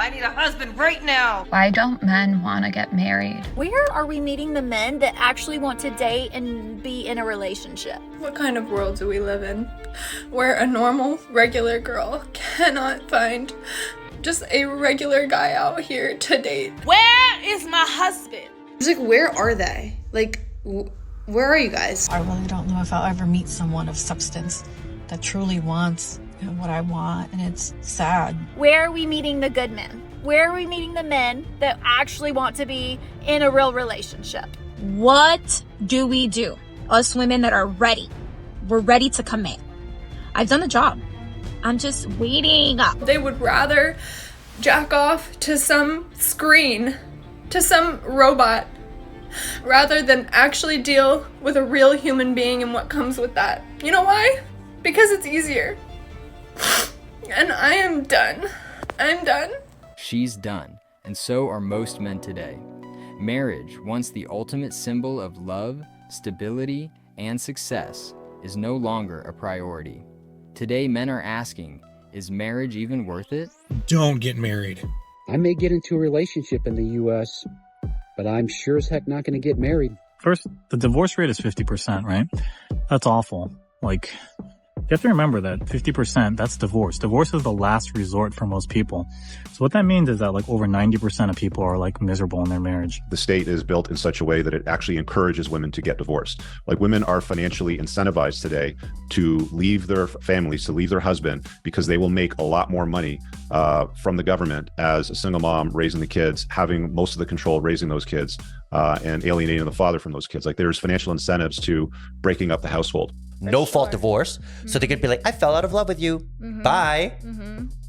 I need a husband right now. Why don't men want to get married? Where are we meeting the men that actually want to date and be in a relationship? What kind of world do we live in where a normal, regular girl cannot find just a regular guy out here to date? Where is my husband? It's like, where are they? Like, where are you guys? I really don't know if I'll ever meet someone of substance that truly wants what I want, and it's sad. Where are we meeting the good men? Where are we meeting the men that actually want to be in a real relationship? What do we do? Us women that are ready. We're ready to commit. I've done the job. I'm just waiting up. They would rather jack off to some screen, to some robot, rather than actually deal with a real human being and what comes with that. You know why? Because it's easier. And I am done. I'm done. She's done, and so are most men today. Marriage, once the ultimate symbol of love, stability, and success, is no longer a priority. Today, men are asking, is marriage even worth it? Don't get married. I may get into a relationship in the U.S., but I'm sure as heck not going to get married. First, the divorce rate is 50%, right? That's awful. Like, you have to remember that 50%, that's divorce. Divorce is the last resort for most people. So what that means is that like over 90% of people are like miserable in their marriage. The state is built in such a way that it actually encourages women to get divorced. Like, women are financially incentivized today to leave their families, to leave their husband, because they will make a lot more money from the government as a single mom raising the kids, having most of the control raising those kids, and alienating the father from those kids. Like, there's financial incentives to breaking up the household. No fault divorce. So they could be like, I fell out of love with you. Bye.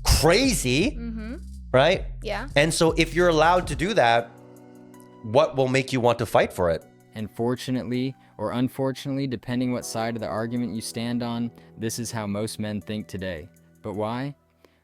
Crazy. Right? Yeah. And so if you're allowed to do that, what will make you want to fight for it? And fortunately, or unfortunately, depending what side of the argument you stand on, this is how most men think today. But why?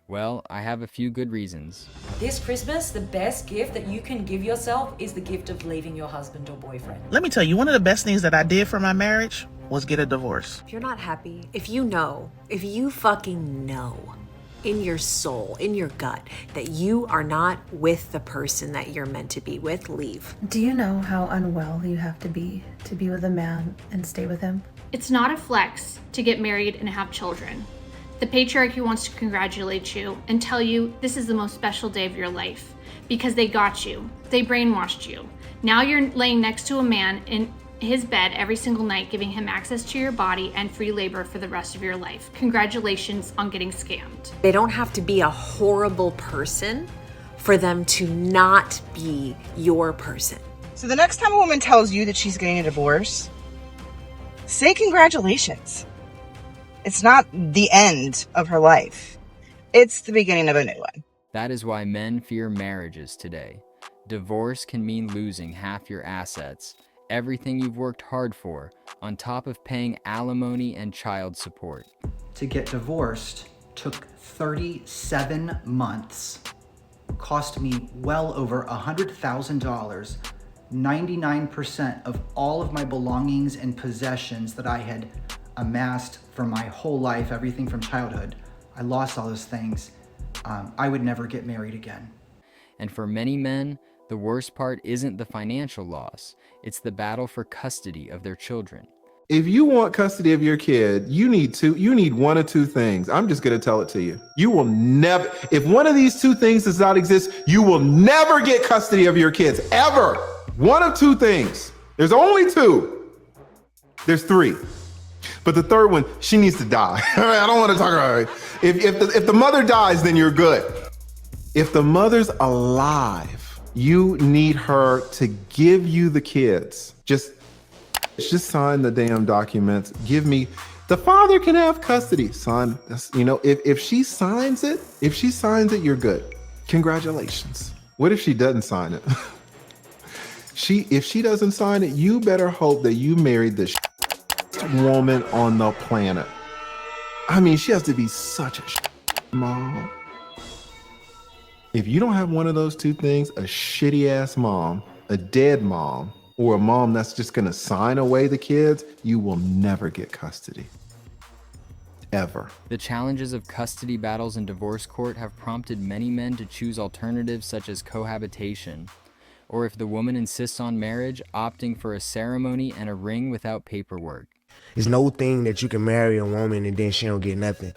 Well, I have a few good reasons. This Christmas, the best gift that you can give yourself is the gift of leaving your husband or boyfriend. Let me tell you, one of the best things that I did for my marriage was get a divorce. If you're not happy, if you fucking know in your soul, in your gut, that you are not with the person that you're meant to be with, leave. Do you know how unwell you have to be with a man and stay with him? It's not a flex to get married and have children. The patriarchy wants to congratulate you and tell you this is the most special day of your life because they got you. They brainwashed you. Now you're laying next to a man in his bed every single night, giving him access to your body and free labor for the rest of your life. Congratulations on getting scammed. They don't have to be a horrible person for them to not be your person. So the next time a woman tells you that she's getting a divorce, say congratulations. It's not the end of her life. It's the beginning of a new one. That is why men fear marriages today. Divorce can mean losing half your assets, everything you've worked hard for, on top of paying alimony and child support. To get divorced took 37 months, cost me well over $100,000, 99% of all of my belongings and possessions that I had amassed for my whole life, everything from childhood. I lost all those things. I would never get married again. And for many men, the worst part isn't the financial loss, it's the battle for custody of their children. If you want custody of your kid, you need one of two things. I'm just going to tell it to you. You will never, if one of these two things does not exist, you will never get custody of your kids, ever. One of two things. There's only two. There's three. But the third one, she needs to die. I don't want to talk about it. If the mother dies, then you're good. If the mother's alive, you need her to give you the kids. Just sign the damn documents. Give me, the father can have custody, son. If she signs it, you're good. Congratulations. What if she doesn't sign it? If she doesn't sign it, you better hope that you married the woman on the planet. I mean, she has to be such a mom. If you don't have one of those two things, a shitty ass mom, a dead mom, or a mom that's just gonna sign away the kids, you will never get custody. ever. The challenges of custody battles in divorce court have prompted many men to choose alternatives such as cohabitation, or if the woman insists on marriage, opting for a ceremony and a ring without paperwork. It's no thing that you can marry a woman and then she don't get nothing.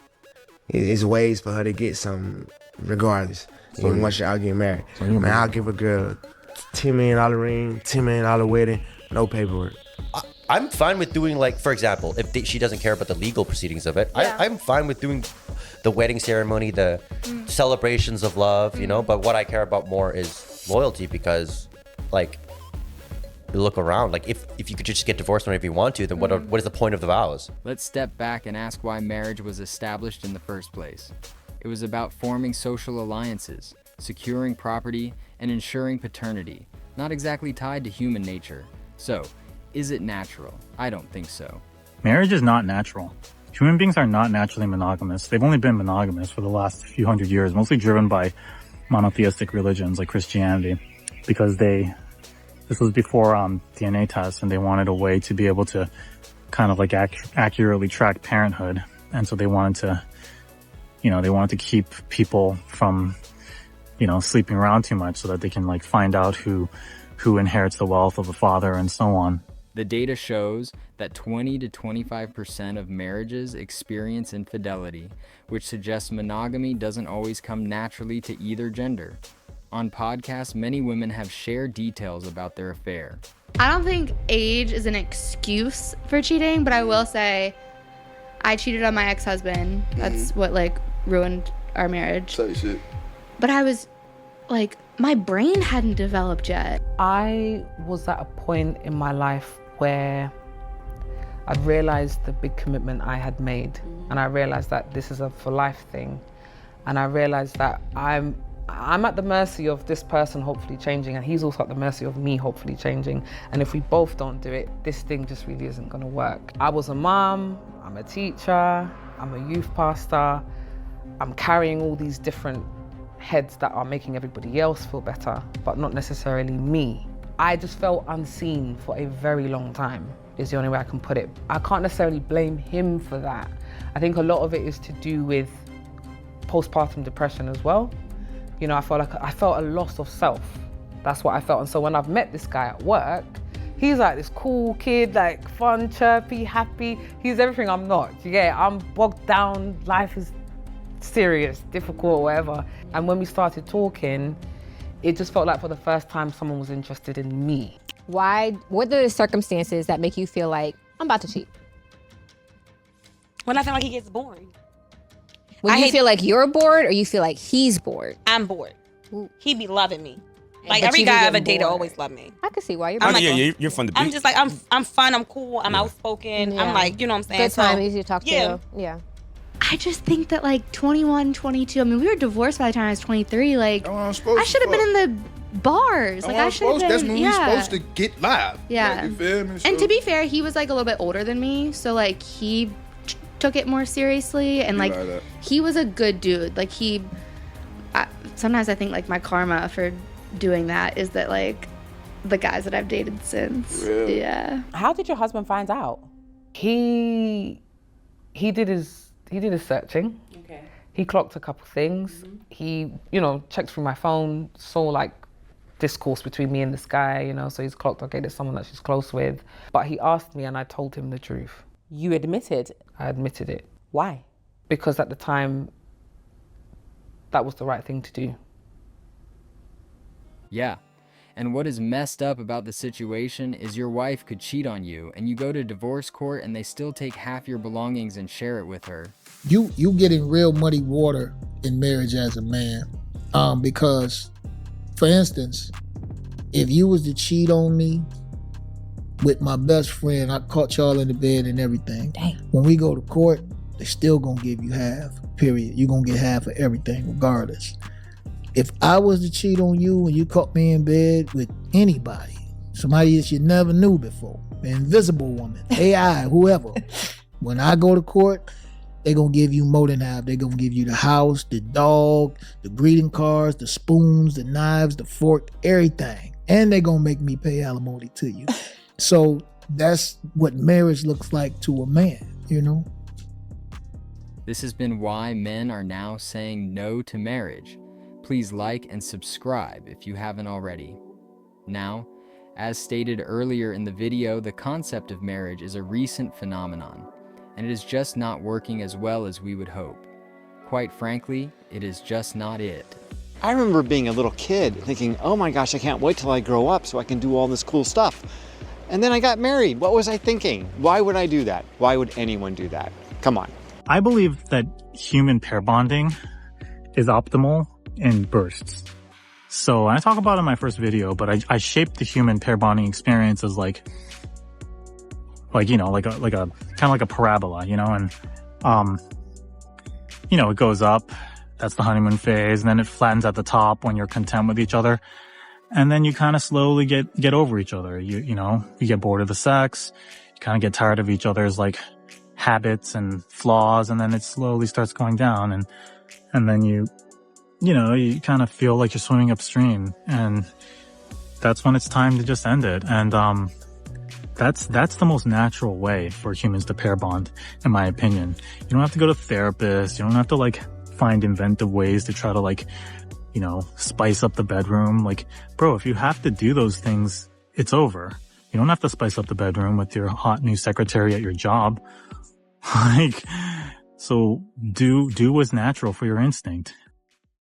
It's ways for her to get something regardless. And once y'all get married. Man, I'll give a girl $10 million ring, $10 million wedding, no paperwork. I'm fine with doing, like, for example, if she doesn't care about the legal proceedings of it, I'm fine with doing the wedding ceremony, the celebrations of love, you know, but what I care about more is loyalty, because, like, you look around, like, if you could just get divorced whenever you want to, then what is the point of the vows? Let's step back and ask why marriage was established in the first place. It was about forming social alliances, securing property, and ensuring paternity, not exactly tied to human nature. So, is it natural? I don't think so. Marriage is not natural. Human beings are not naturally monogamous. They've only been monogamous for the last few hundred years, mostly driven by monotheistic religions like Christianity, because this was before DNA tests, and they wanted a way to be able to kind of like accurately track parenthood. And so they wanted to keep people from, sleeping around too much so that they can like find out who inherits the wealth of the father and so on. The data shows that 20 to 25% of marriages experience infidelity, which suggests monogamy doesn't always come naturally to either gender. On podcasts, many women have shared details about their affair. I don't think age is an excuse for cheating, but I will say I cheated on my ex-husband. That's what ruined our marriage. Say shit. But I was my brain hadn't developed yet. I was at a point in my life where I'd realized the big commitment I had made, and I realized that this is a for life thing, and I realized that I'm at the mercy of this person hopefully changing, and he's also at the mercy of me hopefully changing, and if we both don't do it, this thing just really isn't going to work. I was a mom, I'm a teacher, I'm a youth pastor, I'm carrying all these different heads that are making everybody else feel better, but not necessarily me. I just felt unseen for a very long time, is the only way I can put it. I can't necessarily blame him for that. I think a lot of it is to do with postpartum depression as well. I felt a loss of self. That's what I felt. And so when I've met this guy at work, he's like this cool kid, like fun, chirpy, happy. He's everything I'm not. Yeah, I'm bogged down, life is serious, difficult, whatever. And when we started talking, it just felt like for the first time someone was interested in me. What are the circumstances that make you feel like I'm about to cheat? When I feel like he gets boring. When you feel like you're bored, or you feel like he's bored? I'm bored. He be loving me. Like But every you guy be I ever getting dated bored. always loved me. I can see why you're I'm bored. like, you're fun to I'm beat. just like, I'm fun, I'm cool, I'm outspoken. Yeah. I'm like, you know what I'm saying? Good time, So, easy to talk yeah. to. Yeah. I just think that 21, 22, I mean, we were divorced by the time I was 23. I should have been in the bars. I should have been. That's when we're supposed to get live. Yeah. You feel me? And to be fair, he was a little bit older than me, so he took it more seriously, and he was a good dude. Sometimes I think my karma for doing that is that the guys that I've dated since. Really? Yeah. How did your husband find out? He did his searching. Okay. He clocked a couple things. He, checked through my phone, saw discourse between me and this guy, so he's clocked, okay, there's someone that she's close with. But he asked me and I told him the truth. You admitted? I admitted it. Why? Because at the time, that was the right thing to do. Yeah. And what is messed up about the situation is your wife could cheat on you, and you go to divorce court and they still take half your belongings and share it with her. You get in real muddy water in marriage as a man. Because, for instance, if you was to cheat on me with my best friend, I caught y'all in the bed and everything. Dang. When we go to court, they still gonna give you half, period. You're gonna get half of everything regardless. If I was to cheat on you and you caught me in bed with anybody, somebody that you never knew before, an invisible woman, AI, whoever, when I go to court, they're gonna give you more than half. They're gonna give you the house, the dog, the greeting cards, the spoons, the knives, the fork, everything. And they're gonna make me pay alimony to you. So that's what marriage looks like to a man, This has been why men are now saying no to marriage. Please like and subscribe if you haven't already. Now, as stated earlier in the video, the concept of marriage is a recent phenomenon, and it is just not working as well as we would hope. Quite frankly, it is just not it. I remember being a little kid thinking, oh my gosh, I can't wait till I grow up so I can do all this cool stuff. And then I got married. What was I thinking? Why would I do that? Why would anyone do that? Come on. I believe that human pair bonding is optimal in bursts. So I talk about it in my first video, but I shaped the human pair bonding experience as like you know, like a kind of like a parabola, you know, and you know, it goes up. That's the honeymoon phase, and then it flattens at the top when you're content with each other, and then you kind of slowly get over each other. You know, you get bored of the sex, you kind of get tired of each other's like habits and flaws, and then it slowly starts going down, and then you know, you kind of feel like you're swimming upstream, and that's when it's time to just end it. And that's the most natural way for humans to pair bond, in my opinion. You don't have to go to therapists. You don't have to like find inventive ways to try to like, you know, spice up the bedroom. Like, bro, if you have to do those things, it's over. You don't have to spice up the bedroom with your hot new secretary at your job. Like, so do what's natural for your instinct.